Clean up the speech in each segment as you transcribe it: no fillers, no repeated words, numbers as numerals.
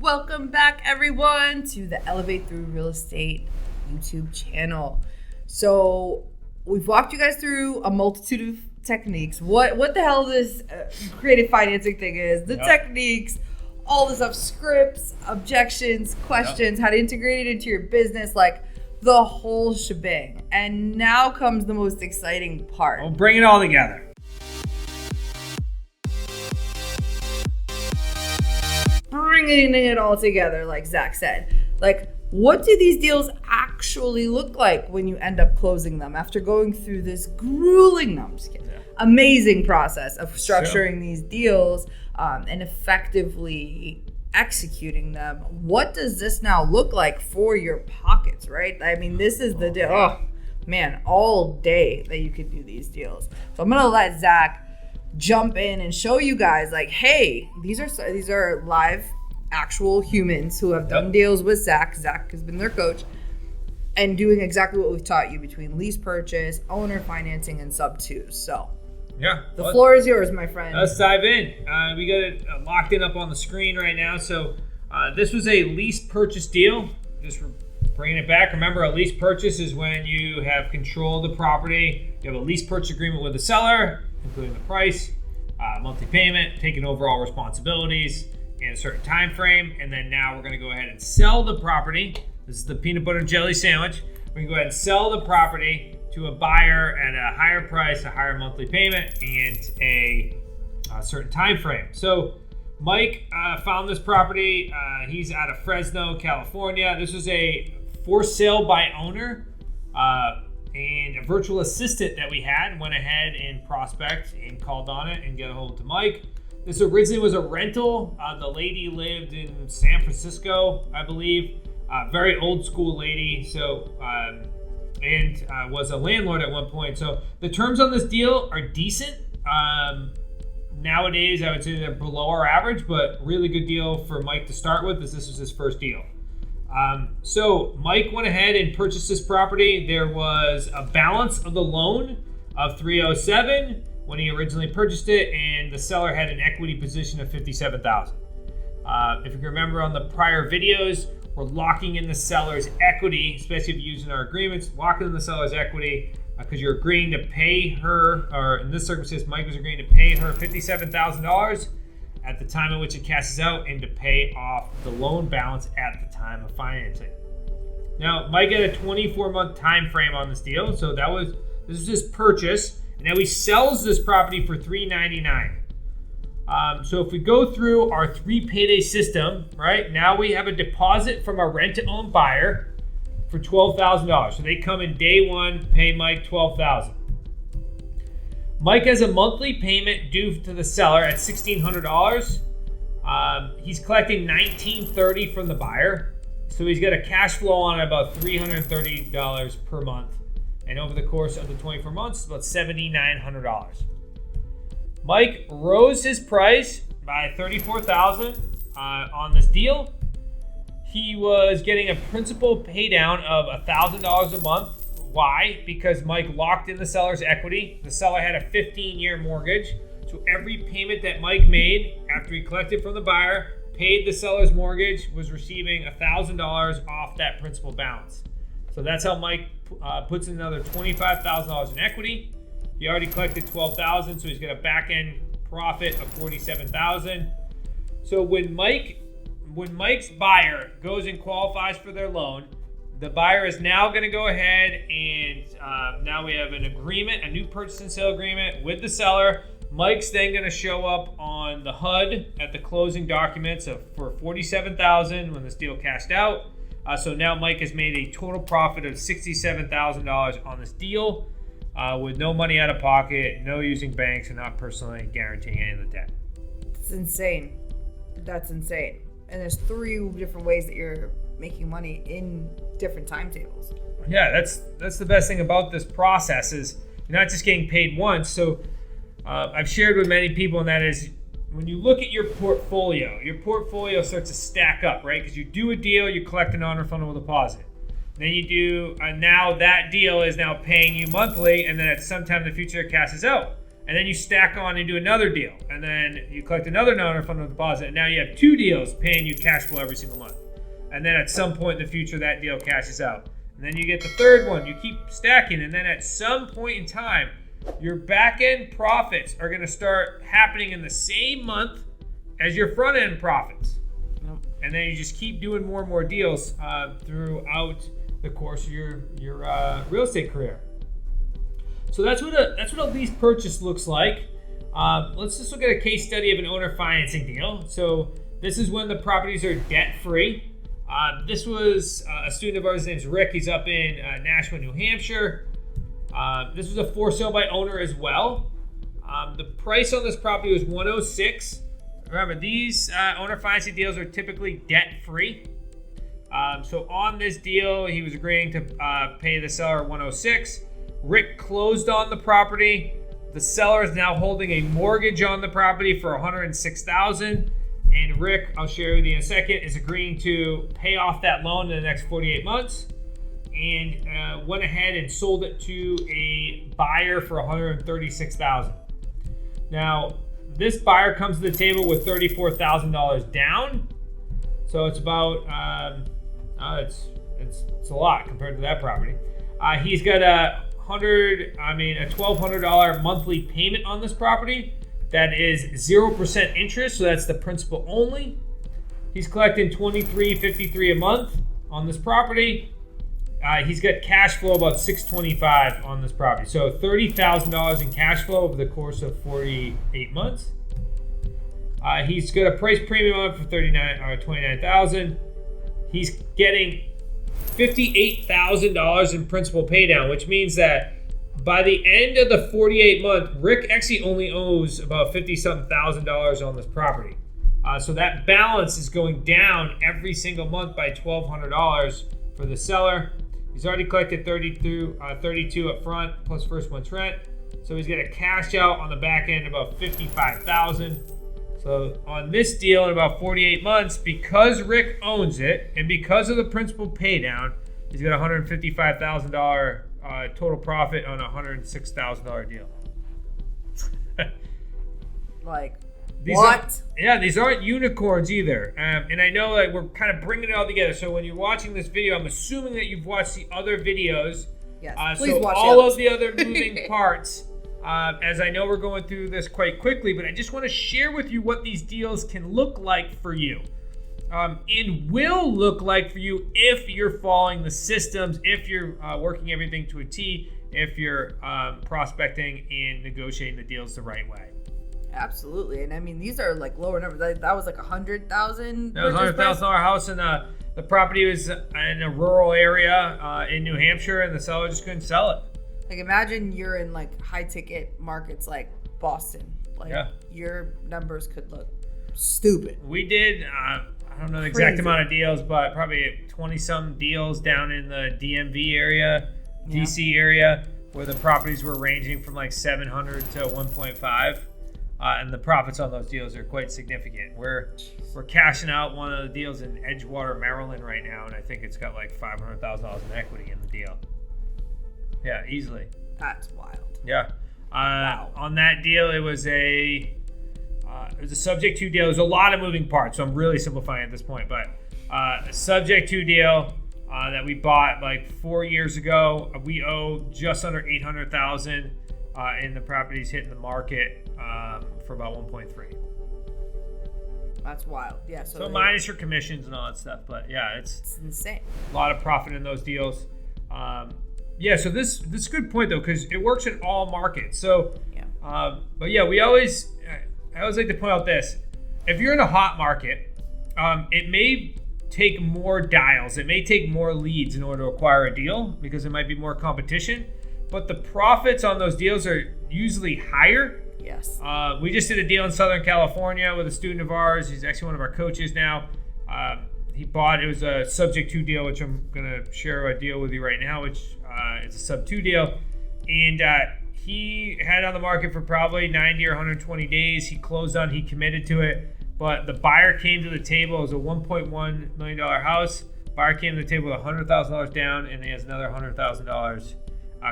Welcome back, everyone, to the Elevate Through Real Estate YouTube channel. So we've walked you guys through a multitude of techniques. What the hell this creative financing thing is, the techniques, all this stuff, scripts, objections, questions, how to integrate it into your business, like the whole shebang. And now comes the most exciting part. We'll bring it all together. Bringing it all together, like Zach said. Like, what do these deals actually look like when you end up closing them after going through this grueling, amazing process of structuring these deals and effectively executing them? What does this now look like for your pockets, right? I mean, this is the deal. Oh, man, all day that you could do these deals. So I'm going to let Zach jump in and show you guys, like, hey, these are live actual humans who have done deals with Zach. Zach has been their coach and doing exactly what we've taught you between lease purchase, owner financing, and sub twos. So the floor is yours, my friend. Let's dive in. We got it locked in up on the screen right now. So this was a lease purchase deal. Just bringing it back. Remember, a lease purchase is when you have control of the property. You have a lease purchase agreement with the seller, including the price, monthly payment, taking over all responsibilities in a certain time frame. And then now we're going to go ahead and sell the property. This is the peanut butter and jelly sandwich. We can go ahead and sell the property to a buyer at a higher price, a higher monthly payment, and a certain time frame. So Mike found this property. He's out of Fresno, California. This was a for sale by owner. And a virtual assistant that we had went ahead and prospect and called on it and got a hold to Mike. This originally was a rental. The lady lived in San Francisco, I believe. Very old school lady. So, and was a landlord at one point. So the terms on this deal are decent. Nowadays, I would say they're below our average, but really good deal for Mike to start with, as this was his first deal. So Mike went ahead and purchased this property. There was a balance of the loan of $307 when he originally purchased it, and the seller had an equity position of $57,000. If you can remember on the prior videos, we're locking in the seller's equity, especially if you're using our agreements, locking in the seller's equity because you're agreeing to pay her, or in this circumstance, Mike was agreeing to pay her $57,000 at the time in which it cashes out and to pay off the loan balance at the time of financing. Now, Mike had a 24-month time frame on this deal, so this was his purchase, and now he sells this property for $399. So if we go through our 3 payday system, right, now we have a deposit from a rent-to-own buyer for $12,000. So they come in day one, pay Mike $12,000. Mike has a monthly payment due to the seller at $1,600. He's collecting $1,930 from the buyer. So he's got a cash flow on about $330 per month. And over the course of the 24 months, it's about $7,900. Mike rose his price by $34,000 on this deal. He was getting a principal pay down of $1,000 a month. Why? Because Mike locked in the seller's equity. The seller had a 15-year mortgage. So every payment that Mike made after he collected from the buyer, paid the seller's mortgage, was receiving $1,000 off that principal balance. So that's how Mike puts in another $25,000 in equity. He already collected $12,000, so he's got a back-end profit of $47,000. So when Mike's buyer goes and qualifies for their loan, the buyer is now going to go ahead and now we have an agreement, a new purchase and sale agreement with the seller. Mike's then going to show up on the HUD at the closing documents for $47,000 when this deal cashed out. So now Mike has made a total profit of $67,000 on this deal with no money out of pocket, no using banks, and not personally guaranteeing any of the debt. It's insane. That's insane. And there's 3 different ways that you're making money in different timetables. Yeah, that's the best thing about this process is you're not just getting paid once. So I've shared with many people, and that is when you look at your portfolio starts to stack up, right? Because you do a deal, you collect a non-refundable deposit. Then you do, now that deal is now paying you monthly, and then at some time in the future it cashes out. and then you stack on and do another deal, and then you collect another non-refundable deposit, and now you have 2 deals paying you cash flow every single month. And then at some point in the future, that deal cashes out. And then you get the third one, you keep stacking, and then at some point in time, your back-end profits are gonna start happening in the same month as your front-end profits. Yep. And then you just keep doing more and more deals throughout the course of your real estate career. So that's what a lease purchase looks like. Let's just look at a case study of an owner financing deal. So this is when the properties are debt-free. This was a student of ours, his name's Rick. He's up in Nashua, New Hampshire. This was a for sale by owner as well. The price on this property was $106,000. Remember, these owner financing deals are typically debt-free. So on this deal, he was agreeing to pay the seller $106,000. Rick closed on the property. The seller is now holding a mortgage on the property for $106,000. And Rick, I'll share with you in a second, is agreeing to pay off that loan in the next 48 months. And went ahead and sold it to a buyer for $136,000. Now, this buyer comes to the table with $34,000 down. So it's about, it's a lot compared to that property. He's got a $1,200 monthly payment on this property. That is 0% interest, so that's the principal only. He's collecting $23.53 a month on this property. He's got cash flow about $625 on this property. So $30,000 in cash flow over the course of 48 months. He's got a price premium on it for $29,000. He's getting $58,000 in principal paydown, which means that by the end of the 48 month, Rick actually only owes about $50,000 on this property. So that balance is going down every single month by $1,200 for the seller. He's already collected $32 up front plus first month's rent. So he's going to cash out on the back end about $55,000. So on this deal in about 48 months, because Rick owns it and because of the principal pay down, he's got $155,000 total profit on a $106,000 deal. These aren't unicorns either. And I know that we're kind of bringing it all together. So when you're watching this video, I'm assuming that you've watched the other videos. Yes, please so watch all of the other moving parts. As I know we're going through this quite quickly, but I just want to share with you what these deals can look like for you. And will look like for you if you're following the systems, if you're working everything to a T, if you're prospecting and negotiating the deals the right way. Absolutely. And I mean, these are like lower numbers. That was like $100,000. That was $100,000 house, and the property was in a rural area in New Hampshire, and the seller just couldn't sell it. Like, imagine you're in like high ticket markets like Boston. Like, your numbers could look stupid. We did, I don't know the exact amount of deals, but probably 20-some deals down in the DMV area, DC area, where the properties were ranging from like 700 to 1.5. And the profits on those deals are quite significant. We're cashing out one of the deals in Edgewater, Maryland right now, and I think it's got like $500,000 in equity in the deal. Yeah, easily. That's wild. Yeah. Wow. On that deal, it was a subject to deal. There's a lot of moving parts, so I'm really simplifying at this point. But a subject to deal that we bought like 4 years ago. We owe just under $800,000, and the property's hitting the market for about 1.3. That's wild. Yeah. So minus your commissions and all that stuff, but yeah, it's insane. A lot of profit in those deals. So this is a good point though, because it works in all markets. So, but yeah, I always like to point out this: if you're in a hot market, it may take more dials, it may take more leads in order to acquire a deal because there might be more competition. But the profits on those deals are usually higher. Yes. We just did a deal in Southern California with a student of ours. He's actually one of our coaches now. It was a subject to deal, which I'm going to share a deal with you right now, which is a sub 2 deal. And he had it on the market for probably 90 or 120 days. He closed on, he committed to it. But the buyer came to the table. It was a $1.1 million house. Buyer came to the table with $100,000 down, and he has another $100,000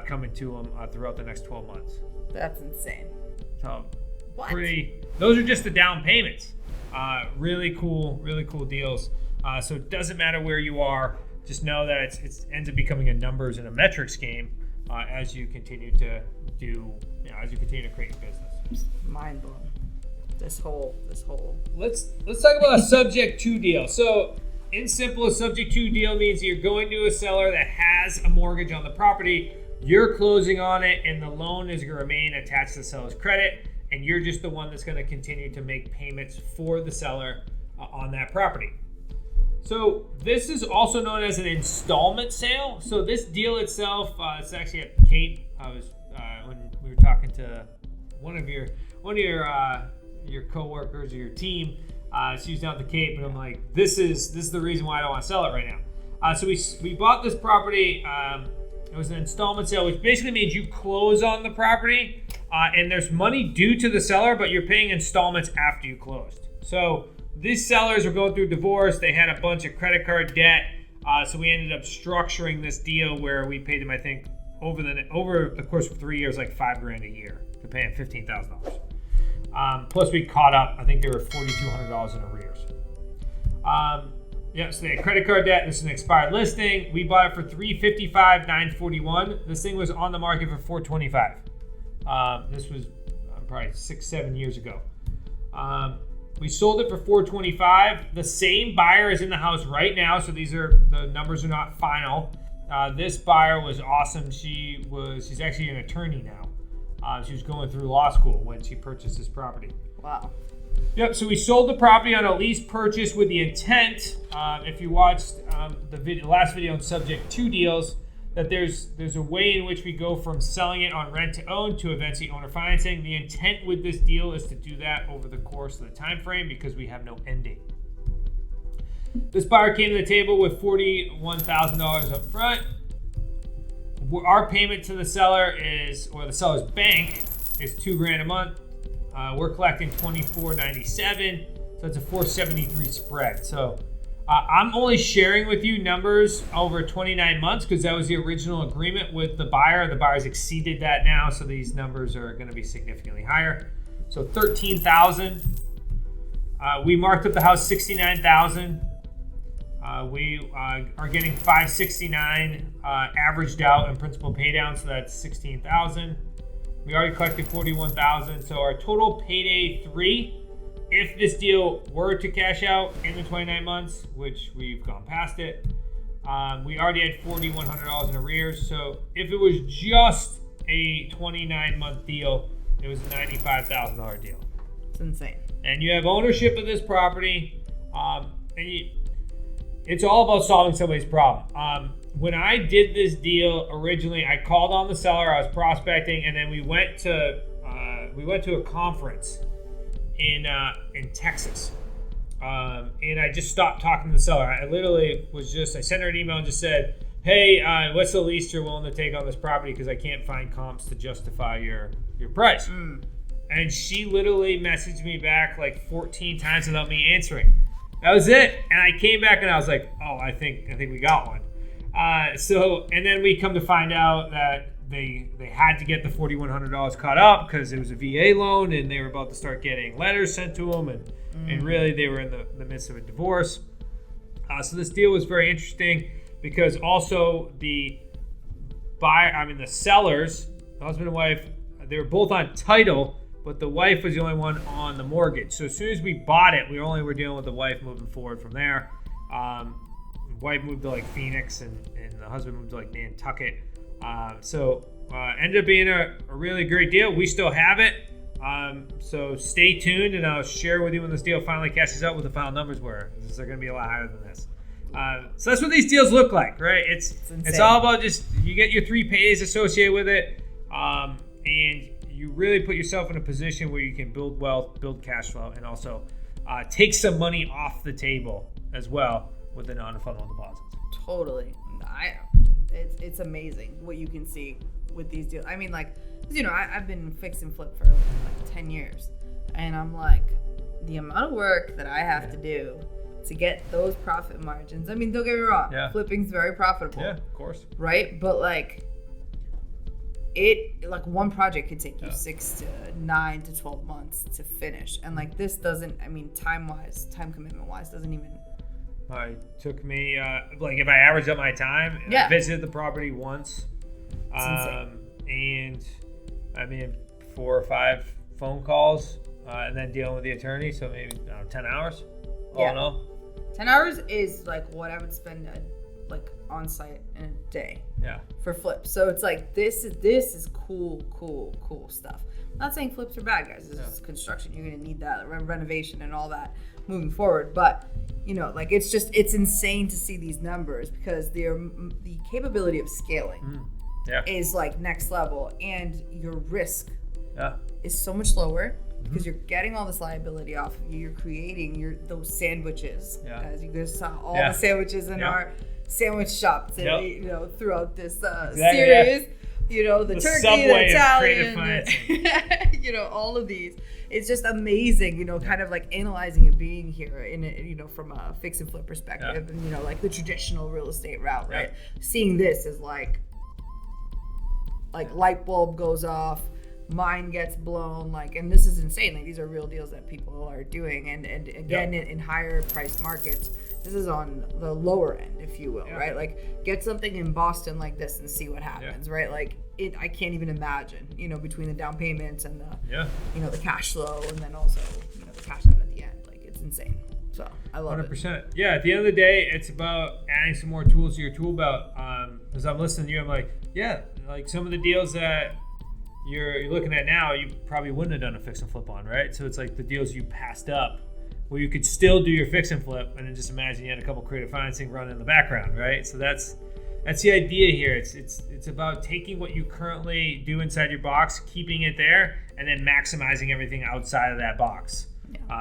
coming to him throughout the next 12 months. That's insane. So What? Those are just the down payments. Really cool deals. So it doesn't matter where you are. Just know that it ends up becoming a numbers and a metrics game as you continue to create your business. Mind blowing. This whole. Let's talk about a subject to deal. So in simple, a subject to deal means you're going to a seller that has a mortgage on the property. You're closing on it, and the loan is going to remain attached to the seller's credit, and you're just the one that's going to continue to make payments for the seller on that property. So this is also known as an installment sale. So this deal itself, it's actually at Kate. I was when we were talking to one of your coworkers or your team. She was down at the Cape, and I'm like, this is the reason why I don't want to sell it right now. So we bought this property. It was an installment sale, which basically means you close on the property, and there's money due to the seller, but you're paying installments after you closed. So these sellers were going through divorce. They had a bunch of credit card debt. So we ended up structuring this deal where we paid them, I think, over the course of 3 years, like $5,000 a year to pay them $15,000. Plus we caught up. I think they were $4,200 in arrears. So they had credit card debt. This is an expired listing. We bought it for $355,941. This thing was on the market for $425. This was probably 6-7 years ago. We sold it for $425. The same buyer is in the house right now, so the numbers are not final. This buyer was awesome. She's actually an attorney now. She was going through law school when she purchased this property. Wow. Yep, so we sold the property on a lease purchase with the intent, if you watched the last video on subject to deals, that there's a way in which we go from selling it on rent to own to eventually owner financing. The intent with this deal is to do that over the course of the time frame because we have no end date. This buyer came to the table with $41,000 up front. Our payment to the seller the seller's bank is $2,000 a month. We're collecting $24.97, so it's a $473 spread. So I'm only sharing with you numbers over 29 months because that was the original agreement with the buyer. The buyer's exceeded that now, so these numbers are going to be significantly higher. So $13,000. We marked up the house $69,000. We are getting $569 averaged out in principal pay down, so that's $16,000. We already collected $41,000, so our total payday 3, if this deal were to cash out in the 29 months, which we've gone past it, we already had $4,100 in arrears. So if it was just a 29-month deal, it was a $95,000 deal. It's insane. And you have ownership of this property, it's all about solving somebody's problem. When I did this deal originally, I called on the seller. I was prospecting, and then we went to a conference in Texas, and I just stopped talking to the seller. I literally I sent her an email and just said, "Hey, what's the least you're willing to take on this property? Because I can't find comps to justify your price." And she literally messaged me back like 14 times without me answering. That was it. And I came back and I was like, "Oh, I think we got one." And then we come to find out that they had to get the $4,100 caught up because it was a VA loan and they were about to start getting letters sent to them, and really they were in the midst of a divorce. So this deal was very interesting because also the sellers, the husband and wife, they were both on title, but the wife was the only one on the mortgage. So as soon as we bought it, we only were dealing with the wife moving forward from there. Wife moved to like Phoenix and the husband moved to like Nantucket. Ended up being a really great deal. We still have it. So stay tuned and I'll share with you when this deal finally cashes out what the final numbers were. They're going to be a lot higher than this. So that's what these deals look like, right? It's all about just you get your 3 pays associated with it, and you really put yourself in a position where you can build wealth, build cash flow, and also take some money off the table as well with the non-refundable deposits. Totally. It's amazing what you can see with these deals. I mean, like, I've been fix and flip for like 10 years, and I'm like, the amount of work that I have to do to get those profit margins. I mean, don't get me wrong, flipping's very profitable. Yeah, of course. Right? But like, it like one project could take you 6 to 9 to 12 months to finish, and like this doesn't, I mean, time commitment wise doesn't even. It took me like if I average up my time, I visited the property once, and I mean 4 or 5 phone calls, and then dealing with the attorney, so maybe 10 hours all in all. 10 hours is like what I would spend like on site in a day for flips. So it's like this is cool stuff. I'm not saying flips are bad, guys. This is construction. You're gonna need that renovation and all that moving forward. But you know, like it's insane to see these numbers because the capability of scaling is like next level, and your risk is so much lower. Because you're getting all this liability off of you. You're creating those sandwiches. As you guys saw, all the sandwiches in our sandwich shop today, you know, throughout this series. You know, the turkey, the Italian, you know, all of these. It's just amazing, you know, kind of like analyzing it being here in it, you know, from a fix and flip perspective and, you know, like the traditional real estate route, right? Seeing this is like light bulb goes off. Mind gets blown, like, and this is insane. Like, these are real deals that people are doing, and again, in higher priced markets, this is on the lower end, if you will, right? Like, get something in Boston like this and see what happens, right? Like, I can't even imagine, you know, between the down payments and the, you know, the cash flow, and then also, you know, the cash out at the end. Like, it's insane. So I love 100%. It. Yeah, at the end of the day, it's about adding some more tools to your tool belt. As I'm listening to you, I'm like, like some of the deals that you're looking at now, you probably wouldn't have done a fix and flip on, right? So it's like the deals you passed up where you could still do your fix and flip, and then just imagine you had a couple creative financing running in the background, right? So that's the idea here. It's about taking what you currently do inside your box, keeping it there, and then maximizing everything outside of that box.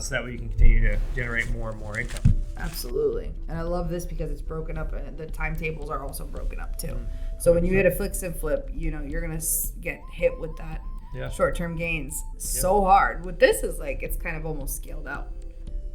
So that way you can continue to generate more and more income. Absolutely. And I love this because it's broken up, and the timetables are also broken up too. So when you hit a fix and flip, you know, you're going to get hit with that short-term gains so hard. With this is like, it's kind of almost scaled out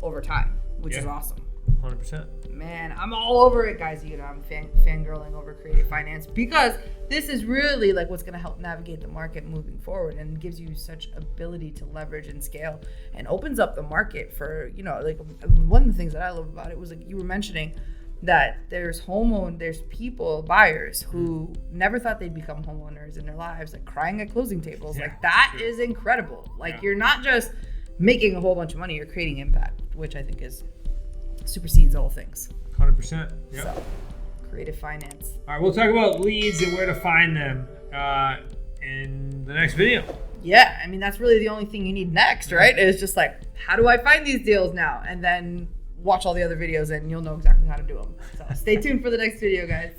over time, which is awesome. 100%. Man, I'm all over it, guys. You know, I'm fangirling over creative finance because this is really like what's going to help navigate the market moving forward, and gives you such ability to leverage and scale, and opens up the market for, you know, like one of the things that I love about it was like you were mentioning that there's buyers who never thought they'd become homeowners in their lives, like crying at closing tables. Like that is incredible. Like you're not just making a whole bunch of money, you're creating impact, which I think supersedes all things. 100%. Yep. So, creative finance. All right, we'll talk about leads and where to find them in the next video. Yeah, I mean, that's really the only thing you need next, right? It's just like, how do I find these deals now? And then watch all the other videos and you'll know exactly how to do them. So stay tuned for the next video, guys.